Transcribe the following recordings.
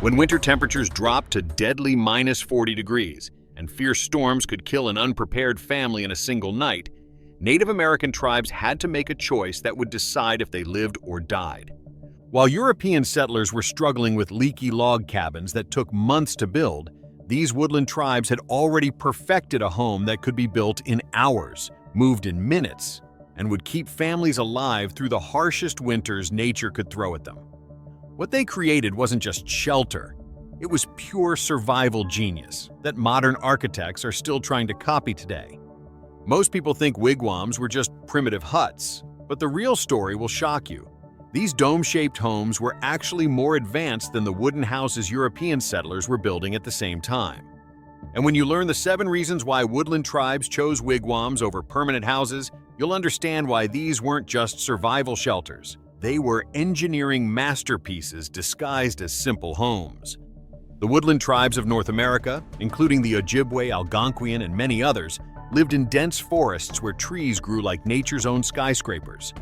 When winter temperatures dropped to deadly -40 degrees and fierce storms could kill an unprepared family in a single night, Native American tribes had to make a choice that would decide if they lived or died. While European settlers were struggling with leaky log cabins that took months to build, these woodland tribes had already perfected a home that could be built in hours, moved in minutes, and would keep families alive through the harshest winters nature could throw at them. What they created wasn't just shelter, it was pure survival genius that modern architects are still trying to copy today. Most people think wigwams were just primitive huts, but the real story will shock you. These dome-shaped homes were actually more advanced than the wooden houses European settlers were building at the same time. And when you learn the 7 reasons why woodland tribes chose wigwams over permanent houses, you'll understand why these weren't just survival shelters. They were engineering masterpieces disguised as simple homes. The woodland tribes of North America, including the Ojibwe, Algonquian, and many others, lived in dense forests where trees grew like nature's own skyscrapers.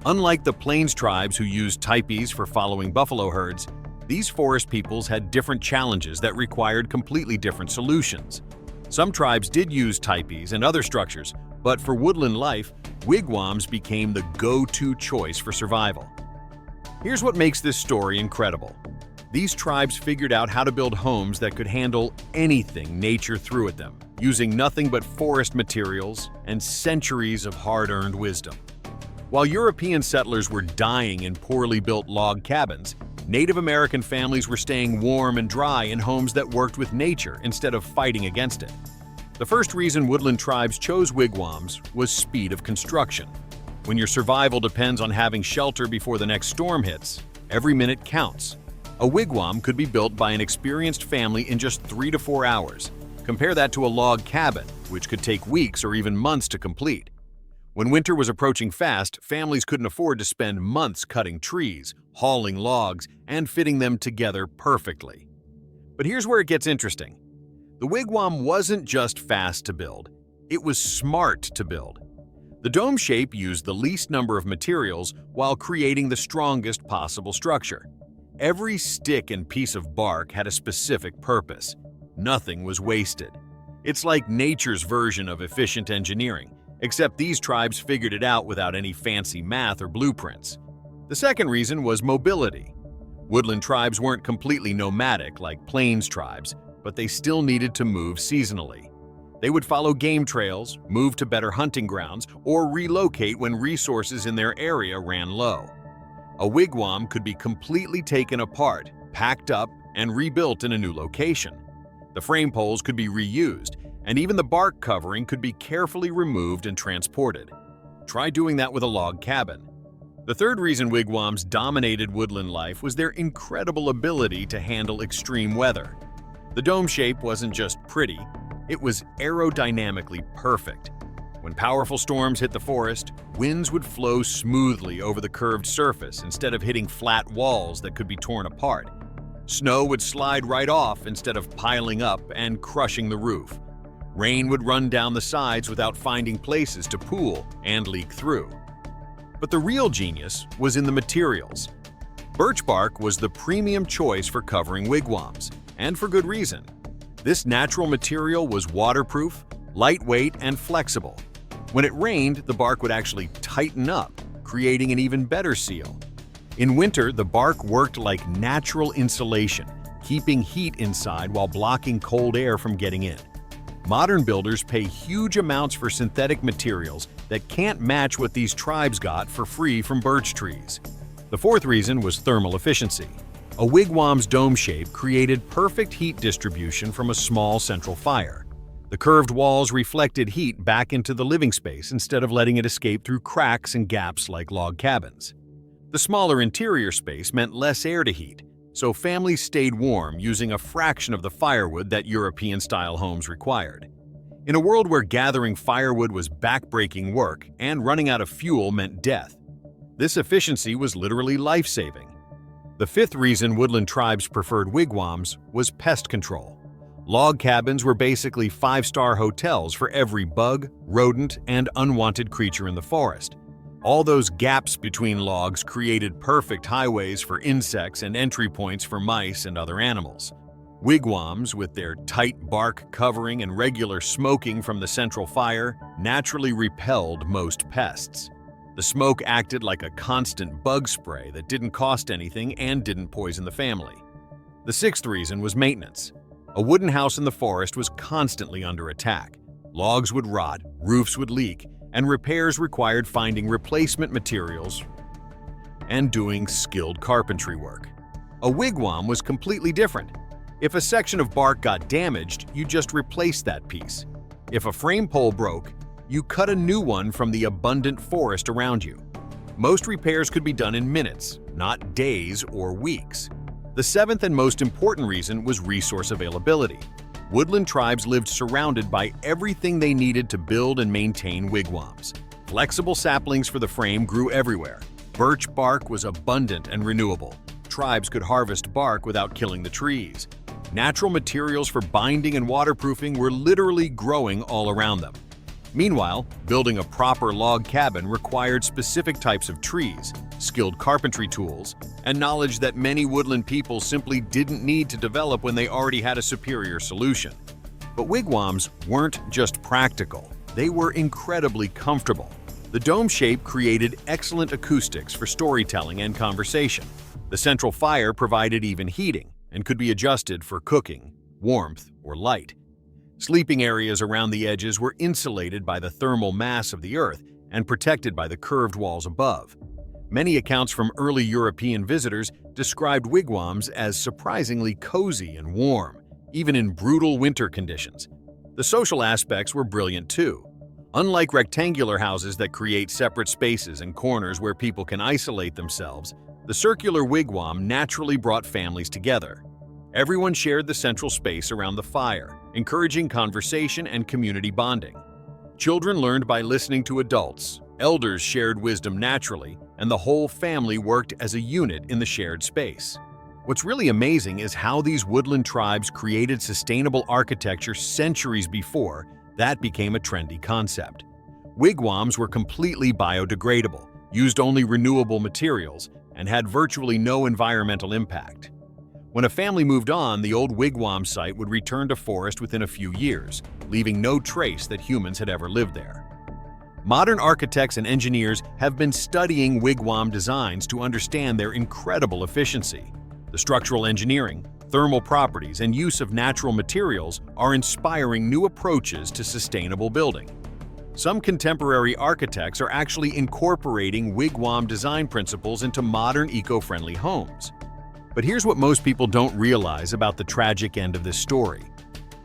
Unlike the Plains tribes who used teepees for following buffalo herds, these forest peoples had different challenges that required completely different solutions. Some tribes did use teepees and other structures, but for woodland life, wigwams became the go-to choice for survival. Here's what makes this story incredible. These tribes figured out how to build homes that could handle anything nature threw at them, using nothing but forest materials and centuries of hard-earned wisdom. While European settlers were dying in poorly built log cabins, Native American families were staying warm and dry in homes that worked with nature instead of fighting against it. The first reason woodland tribes chose wigwams was speed of construction. When your survival depends on having shelter before the next storm hits, every minute counts. A wigwam could be built by an experienced family in just 3 to 4 hours. Compare that to a log cabin, which could take weeks or even months to complete. When winter was approaching fast, families couldn't afford to spend months cutting trees, hauling logs, and fitting them together perfectly. But here's where it gets interesting. The wigwam wasn't just fast to build, it was smart to build. The dome shape used the least number of materials while creating the strongest possible structure. Every stick and piece of bark had a specific purpose. Nothing was wasted. It's like nature's version of efficient engineering, except these tribes figured it out without any fancy math or blueprints. The second reason was mobility. Woodland tribes weren't completely nomadic like plains tribes, but they still needed to move seasonally. They would follow game trails, move to better hunting grounds, or relocate when resources in their area ran low. A wigwam could be completely taken apart, packed up, and rebuilt in a new location. The frame poles could be reused, and even the bark covering could be carefully removed and transported. Try doing that with a log cabin. The third reason wigwams dominated woodland life was their incredible ability to handle extreme weather. The dome shape wasn't just pretty, it was aerodynamically perfect. When powerful storms hit the forest, winds would flow smoothly over the curved surface instead of hitting flat walls that could be torn apart. Snow would slide right off instead of piling up and crushing the roof. Rain would run down the sides without finding places to pool and leak through. But the real genius was in the materials. Birch bark was the premium choice for covering wigwams, and for good reason. This natural material was waterproof, lightweight, and flexible. When it rained, the bark would actually tighten up, creating an even better seal. In winter, the bark worked like natural insulation, keeping heat inside while blocking cold air from getting in. Modern builders pay huge amounts for synthetic materials that can't match what these tribes got for free from birch trees. The fourth reason was thermal efficiency. A wigwam's dome shape created perfect heat distribution from a small central fire. The curved walls reflected heat back into the living space instead of letting it escape through cracks and gaps like log cabins. The smaller interior space meant less air to heat, so families stayed warm using a fraction of the firewood that European-style homes required. In a world where gathering firewood was back-breaking work and running out of fuel meant death, this efficiency was literally life-saving. The fifth reason woodland tribes preferred wigwams was pest control. Log cabins were basically 5-star hotels for every bug, rodent, and unwanted creature in the forest. All those gaps between logs created perfect highways for insects and entry points for mice and other animals. Wigwams, with their tight bark covering and regular smoking from the central fire, naturally repelled most pests. The smoke acted like a constant bug spray that didn't cost anything and didn't poison the family. The sixth reason was maintenance. A wooden house in the forest was constantly under attack. Logs would rot, roofs would leak, and repairs required finding replacement materials and doing skilled carpentry work. A wigwam was completely different. If a section of bark got damaged, you just replaced that piece. If a frame pole broke, you cut a new one from the abundant forest around you. Most repairs could be done in minutes, not days or weeks. The seventh and most important reason was resource availability. Woodland tribes lived surrounded by everything they needed to build and maintain wigwams. Flexible saplings for the frame grew everywhere. Birch bark was abundant and renewable. Tribes could harvest bark without killing the trees. Natural materials for binding and waterproofing were literally growing all around them. Meanwhile, building a proper log cabin required specific types of trees, skilled carpentry tools, and knowledge that many woodland people simply didn't need to develop when they already had a superior solution. But wigwams weren't just practical, they were incredibly comfortable. The dome shape created excellent acoustics for storytelling and conversation. The central fire provided even heating and could be adjusted for cooking, warmth, or light. Sleeping areas around the edges were insulated by the thermal mass of the earth and protected by the curved walls above. Many accounts from early European visitors described wigwams as surprisingly cozy and warm, even in brutal winter conditions. The social aspects were brilliant too. Unlike rectangular houses that create separate spaces and corners where people can isolate themselves, the circular wigwam naturally brought families together. Everyone shared the central space around the fire, encouraging conversation and community bonding. Children learned by listening to adults, elders shared wisdom naturally, and the whole family worked as a unit in the shared space. What's really amazing is how these woodland tribes created sustainable architecture centuries before that became a trendy concept. Wigwams were completely biodegradable, used only renewable materials, and had virtually no environmental impact. When a family moved on, the old wigwam site would return to forest within a few years, leaving no trace that humans had ever lived there. Modern architects and engineers have been studying wigwam designs to understand their incredible efficiency. The structural engineering, thermal properties, and use of natural materials are inspiring new approaches to sustainable building. Some contemporary architects are actually incorporating wigwam design principles into modern eco-friendly homes. But here's what most people don't realize about the tragic end of this story.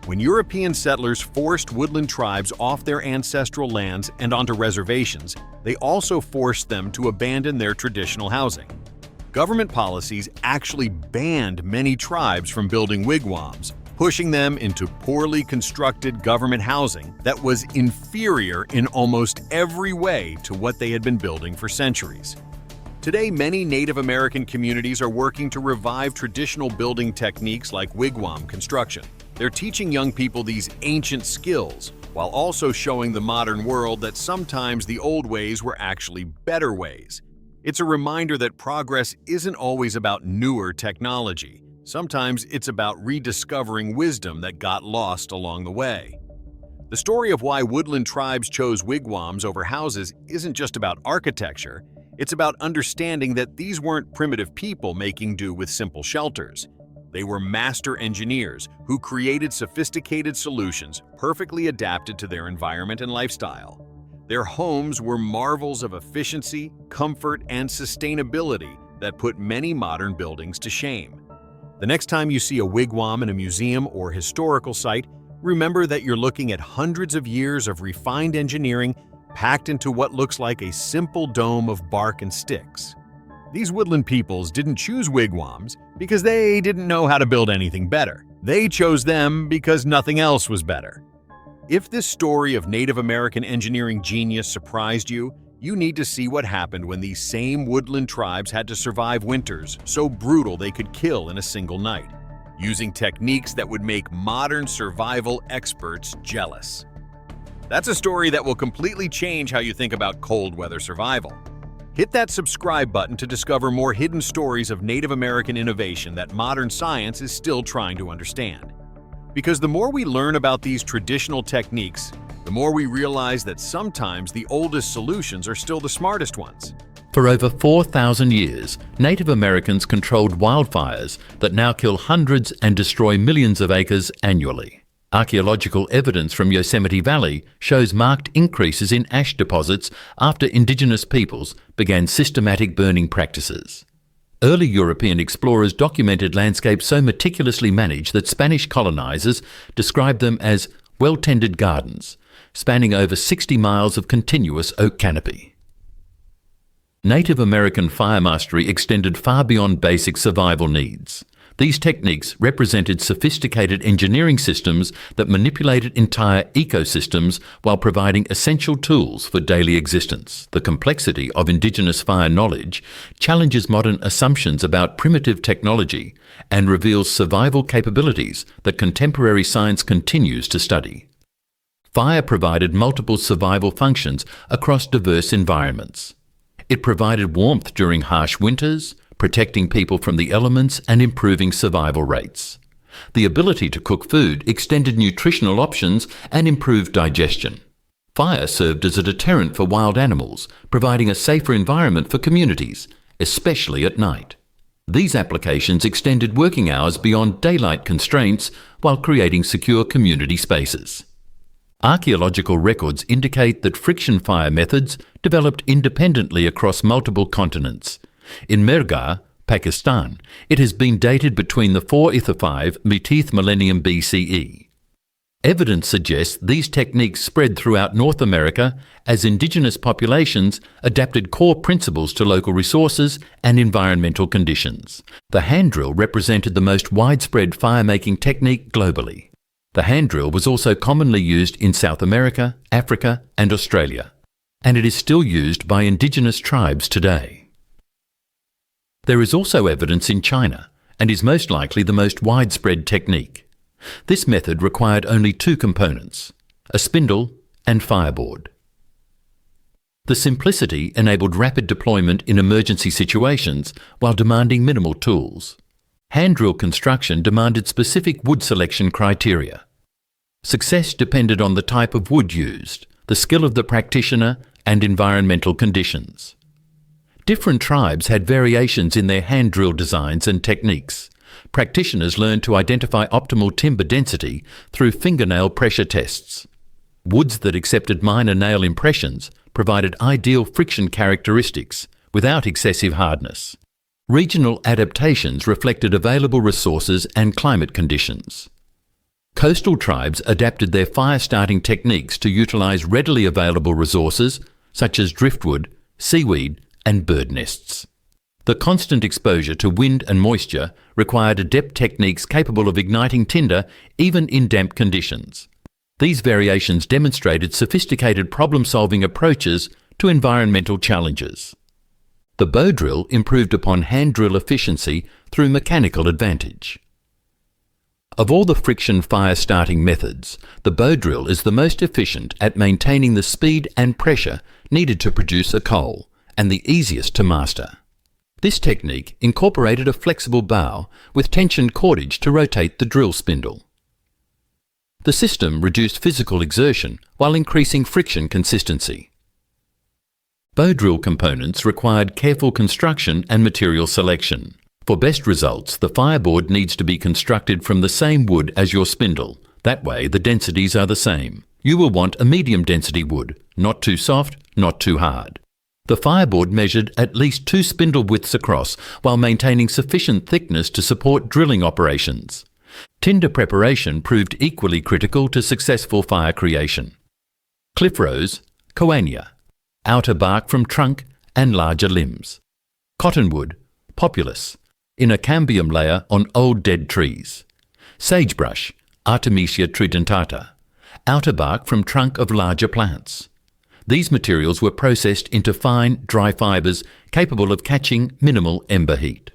When European settlers forced woodland tribes off their ancestral lands and onto reservations, they also forced them to abandon their traditional housing. Government policies actually banned many tribes from building wigwams, pushing them into poorly constructed government housing that was inferior in almost every way to what they had been building for centuries. Today, many Native American communities are working to revive traditional building techniques like wigwam construction. They're teaching young people these ancient skills, while also showing the modern world that sometimes the old ways were actually better ways. It's a reminder that progress isn't always about newer technology. Sometimes it's about rediscovering wisdom that got lost along the way. The story of why woodland tribes chose wigwams over houses isn't just about architecture. It's about understanding that these weren't primitive people making do with simple shelters. They were master engineers who created sophisticated solutions perfectly adapted to their environment and lifestyle. Their homes were marvels of efficiency, comfort, and sustainability that put many modern buildings to shame. The next time you see a wigwam in a museum or historical site, remember that you're looking at hundreds of years of refined engineering packed into what looks like a simple dome of bark and sticks. These woodland peoples didn't choose wigwams because they didn't know how to build anything better. They chose them because nothing else was better. If this story of Native American engineering genius surprised you, you need to see what happened when these same woodland tribes had to survive winters so brutal they could kill in a single night, using techniques that would make modern survival experts jealous. That's a story that will completely change how you think about cold weather survival. Hit that subscribe button to discover more hidden stories of Native American innovation that modern science is still trying to understand. Because the more we learn about these traditional techniques, the more we realize that sometimes the oldest solutions are still the smartest ones. For over 4,000 years, Native Americans controlled wildfires that now kill hundreds and destroy millions of acres annually. Archaeological evidence from Yosemite Valley shows marked increases in ash deposits after indigenous peoples began systematic burning practices. Early European explorers documented landscapes so meticulously managed that Spanish colonizers described them as well-tended gardens, spanning over 60 miles of continuous oak canopy. Native American fire mastery extended far beyond basic survival needs. These techniques represented sophisticated engineering systems that manipulated entire ecosystems while providing essential tools for daily existence. The complexity of indigenous fire knowledge challenges modern assumptions about primitive technology and reveals survival capabilities that contemporary science continues to study. Fire provided multiple survival functions across diverse environments. It provided warmth during harsh winters, protecting people from the elements and improving survival rates. The ability to cook food extended nutritional options and improved digestion. Fire served as a deterrent for wild animals, providing a safer environment for communities, especially at night. These applications extended working hours beyond daylight constraints while creating secure community spaces. Archaeological records indicate that friction fire methods developed independently across multiple continents. In Mehrgarh, Pakistan, it has been dated between the 4th millennium BCE. Evidence suggests these techniques spread throughout North America as indigenous populations adapted core principles to local resources and environmental conditions. The hand drill represented the most widespread fire-making technique globally. The hand drill was also commonly used in South America, Africa, and Australia, and it is still used by indigenous tribes today. There is also evidence in China, and is most likely the most widespread technique. This method required only two components, a spindle and fireboard. The simplicity enabled rapid deployment in emergency situations while demanding minimal tools. Hand drill construction demanded specific wood selection criteria. Success depended on the type of wood used, the skill of the practitioner, and environmental conditions. Different tribes had variations in their hand drill designs and techniques. Practitioners learned to identify optimal timber density through fingernail pressure tests. Woods that accepted minor nail impressions provided ideal friction characteristics without excessive hardness. Regional adaptations reflected available resources and climate conditions. Coastal tribes adapted their fire-starting techniques to utilize readily available resources such as driftwood, seaweed, and bird nests. The constant exposure to wind and moisture required adept techniques capable of igniting tinder even in damp conditions. These variations demonstrated sophisticated problem-solving approaches to environmental challenges. The bow drill improved upon hand drill efficiency through mechanical advantage. Of all the friction fire starting methods, the bow drill is the most efficient at maintaining the speed and pressure needed to produce a coal, and the easiest to master. This technique incorporated a flexible bow with tensioned cordage to rotate the drill spindle. The system reduced physical exertion while increasing friction consistency. Bow drill components required careful construction and material selection. For best results, the fireboard needs to be constructed from the same wood as your spindle. That way, the densities are the same. You will want a medium density wood, not too soft, not too hard. The fireboard measured at least 2 spindle widths across while maintaining sufficient thickness to support drilling operations. Tinder preparation proved equally critical to successful fire creation. Cliff rose, coania, outer bark from trunk and larger limbs. Cottonwood, populus, in a cambium layer on old dead trees. Sagebrush, Artemisia tridentata, outer bark from trunk of larger plants. These materials were processed into fine, dry fibres capable of catching minimal ember heat.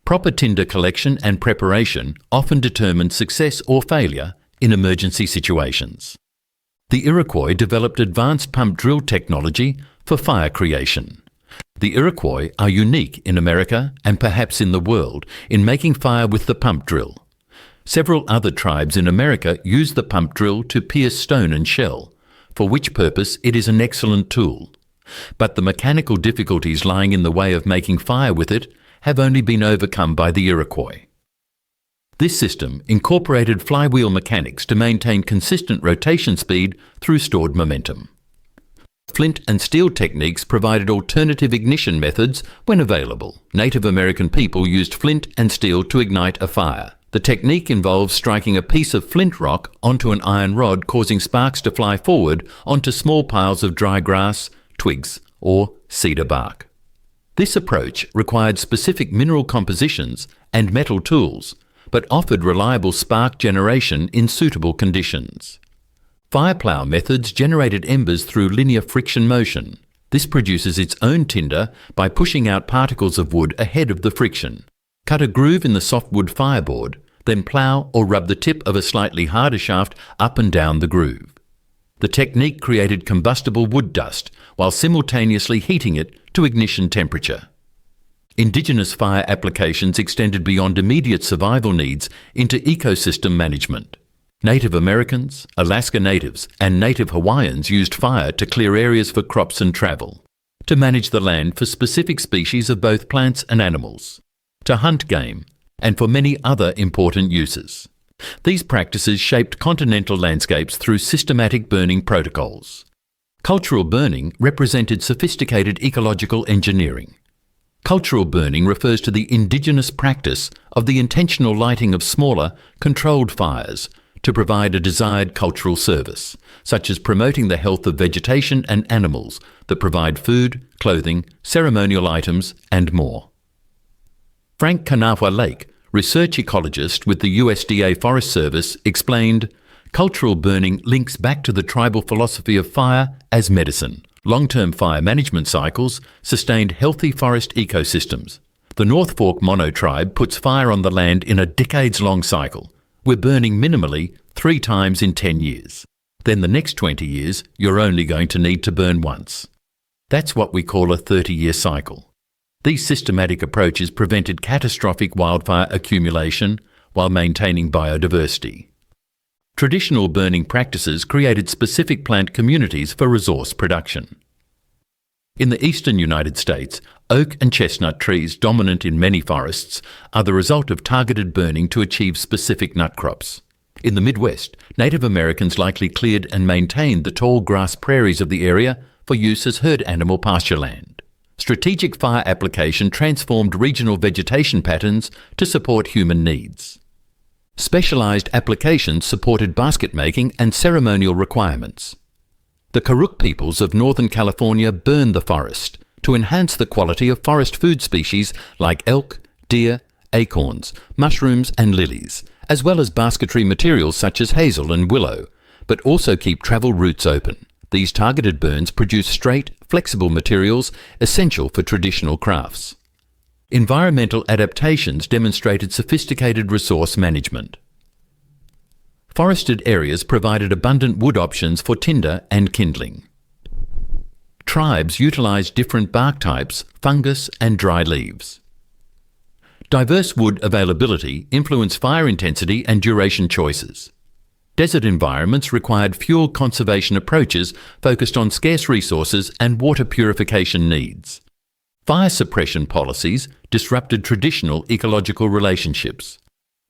Proper tinder collection and preparation often determined success or failure in emergency situations. The Iroquois developed advanced pump drill technology for fire creation. The Iroquois are unique in America and perhaps in the world in making fire with the pump drill. Several other tribes in America use the pump drill to pierce stone and shell, for which purpose it is an excellent tool. But the mechanical difficulties lying in the way of making fire with it have only been overcome by the Iroquois. This system incorporated flywheel mechanics to maintain consistent rotation speed through stored momentum. Flint and steel techniques provided alternative ignition methods when available. Native American people used flint and steel to ignite a fire. The technique involves striking a piece of flint rock onto an iron rod, causing sparks to fly forward onto small piles of dry grass, twigs, or cedar bark. This approach required specific mineral compositions and metal tools, but offered reliable spark generation in suitable conditions. Fireplow methods generated embers through linear friction motion. This produces its own tinder by pushing out particles of wood ahead of the friction. Cut a groove in the softwood fireboard, then plough or rub the tip of a slightly harder shaft up and down the groove. The technique created combustible wood dust while simultaneously heating it to ignition temperature. Indigenous fire applications extended beyond immediate survival needs into ecosystem management. Native Americans, Alaska Natives, and Native Hawaiians used fire to clear areas for crops and travel, to manage the land for specific species of both plants and animals, to hunt game, and for many other important uses. These practices shaped continental landscapes through systematic burning protocols. Cultural burning represented sophisticated ecological engineering. Cultural burning refers to the indigenous practice of the intentional lighting of smaller, controlled fires to provide a desired cultural service, such as promoting the health of vegetation and animals that provide food, clothing, ceremonial items, and more. Frank Kanawha Lake, research ecologist with the USDA Forest Service, explained, "Cultural burning links back to the tribal philosophy of fire as medicine. Long-term fire management cycles sustained healthy forest ecosystems. The North Fork Mono tribe puts fire on the land in a decades-long cycle. We're burning minimally 3 times in 10 years. Then the next 20 years, you're only going to need to burn once. That's what we call a 30-year cycle." These systematic approaches prevented catastrophic wildfire accumulation while maintaining biodiversity. Traditional burning practices created specific plant communities for resource production. In the eastern United States, oak and chestnut trees, dominant in many forests, are the result of targeted burning to achieve specific nut crops. In the Midwest, Native Americans likely cleared and maintained the tall grass prairies of the area for use as herd animal pasture land. Strategic fire application transformed regional vegetation patterns to support human needs. Specialized applications supported basket making and ceremonial requirements. The Karuk peoples of Northern California burned the forest to enhance the quality of forest food species like elk, deer, acorns, mushrooms and lilies, as well as basketry materials such as hazel and willow, but also keep travel routes open. These targeted burns produce straight, flexible materials essential for traditional crafts. Environmental adaptations demonstrated sophisticated resource management. Forested areas provided abundant wood options for tinder and kindling. Tribes utilized different bark types, fungus, and dry leaves. Diverse wood availability influenced fire intensity and duration choices. Desert environments required fuel conservation approaches focused on scarce resources and water purification needs. Fire suppression policies disrupted traditional ecological relationships.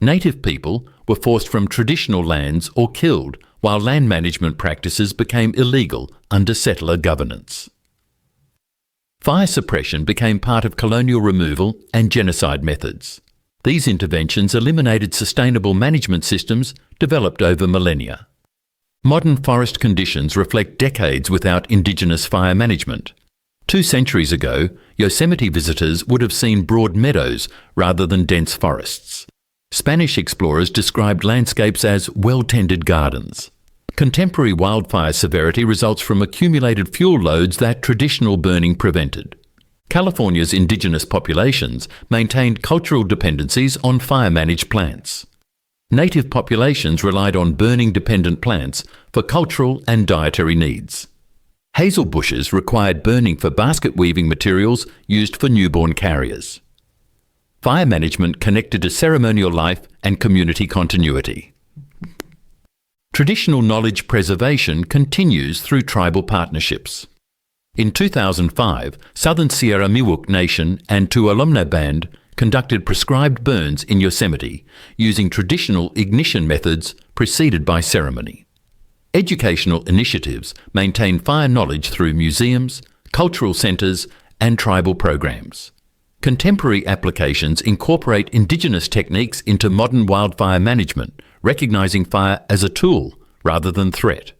Native people were forced from traditional lands or killed, while land management practices became illegal under settler governance. Fire suppression became part of colonial removal and genocide methods. These interventions eliminated sustainable management systems developed over millennia. Modern forest conditions reflect decades without indigenous fire management. 2 centuries ago, Yosemite visitors would have seen broad meadows rather than dense forests. Spanish explorers described landscapes as well-tended gardens. Contemporary wildfire severity results from accumulated fuel loads that traditional burning prevented. California's indigenous populations maintained cultural dependencies on fire-managed plants. Native populations relied on burning-dependent plants for cultural and dietary needs. Hazel bushes required burning for basket weaving materials used for newborn carriers. Fire management connected to ceremonial life and community continuity. Traditional knowledge preservation continues through tribal partnerships. In 2005, Southern Sierra Miwok Nation and Tuolumne Band conducted prescribed burns in Yosemite using traditional ignition methods preceded by ceremony. Educational initiatives maintain fire knowledge through museums, cultural centres and tribal programs. Contemporary applications incorporate Indigenous techniques into modern wildfire management, recognising fire as a tool rather than threat.